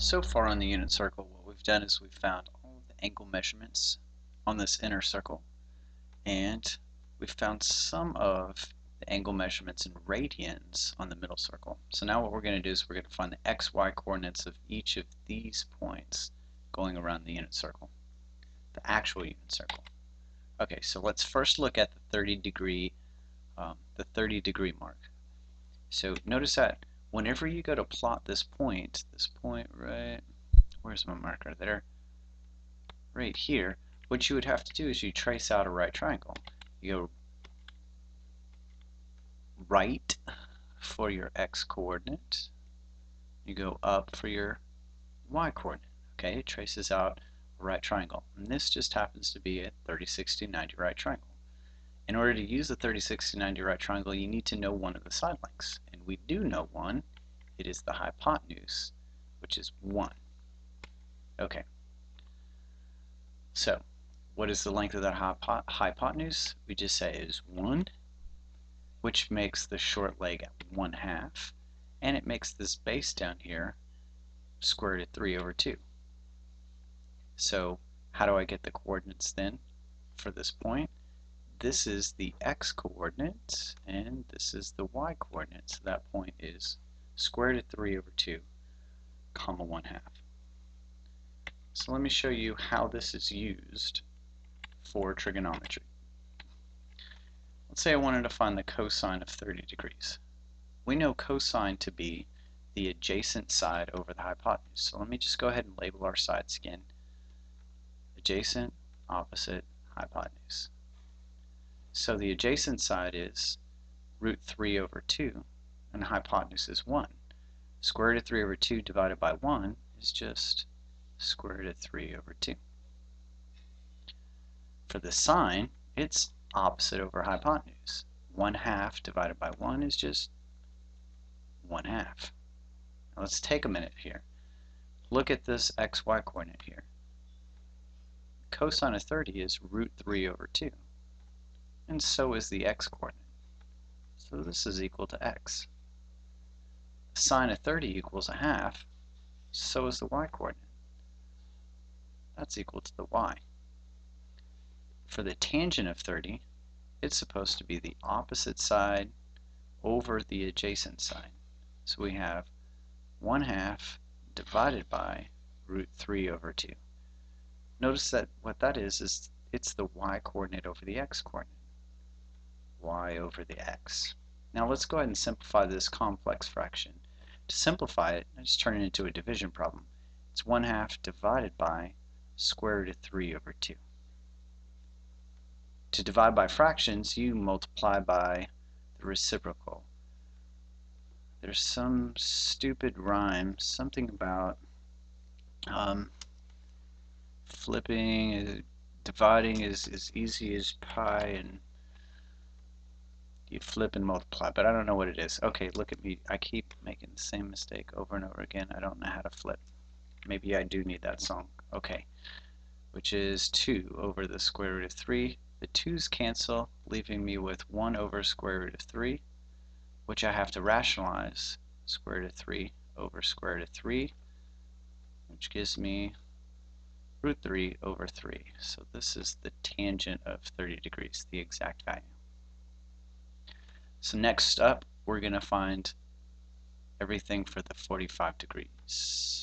So far on the unit circle, what we've done is we've found all of the angle measurements on this inner circle, and we've found some of the angle measurements in radians on the middle circle. So now what we're going to do is we're going to find the xy coordinates of each of these points going around the unit circle, the actual unit circle. Okay, so let's first look at the 30 degree mark. So notice that whenever you go to plot this point right, where's my marker there? Right here, what you would have to do is you trace out a right triangle. You go right for your x coordinate, you go up for your y coordinate. Okay, it traces out a right triangle. And this just happens to be a 30, 60, 90 right triangle. In order to use the 30, 60, 90 right triangle, you need to know one of the side lengths. And we do know one. It is the hypotenuse, which is 1. Okay. So, what is the length of that hypotenuse? We just say it is 1, which makes the short leg at 1/2, and it makes this base down here square root of 3 over 2. So, how do I get the coordinates then for this point? This is the x coordinate, and this is the y coordinate. So that point is square root of 3 over 2, comma 1/2. So let me show you how this is used for trigonometry. Let's say I wanted to find the cosine of 30 degrees. We know cosine to be the adjacent side over the hypotenuse. So let me just go ahead and label our sides again. Adjacent, opposite, hypotenuse. So the adjacent side is root 3 over 2, and the hypotenuse is 1. Square root of 3 over 2 divided by 1 is just square root of 3 over 2. For the sine, it's opposite over hypotenuse. 1/2 divided by 1 is just 1/2. Now let's take a minute here. Look at this xy coordinate here. Cosine of 30 is root 3 over 2. And so is the x coordinate. So this is equal to x. Sine of 30 equals 1/2. So is the y coordinate. That's equal to the y. For the tangent of 30, it's supposed to be the opposite side over the adjacent side. So we have 1/2 divided by root 3 over 2. Notice that what that is it's the y coordinate over the x coordinate. Y over the x. Now let's go ahead and simplify this complex fraction. To simplify it, I just turn it into a division problem. It's 1/2 divided by square root of 3 over 2. To divide by fractions, you multiply by the reciprocal. There's some stupid rhyme, something about dividing is as easy as pi, and you flip and multiply, but I don't know what it is. Okay, look at me. I keep making the same mistake over and over again. I don't know how to flip. Maybe I do need that song. Okay, which is 2 over the square root of 3. The 2's cancel, leaving me with 1 over square root of 3, which I have to rationalize. Square root of 3 over square root of 3, which gives me root 3 over 3. So this is the tangent of 30 degrees, the exact value. So next up, we're going to find everything for the 45 degrees.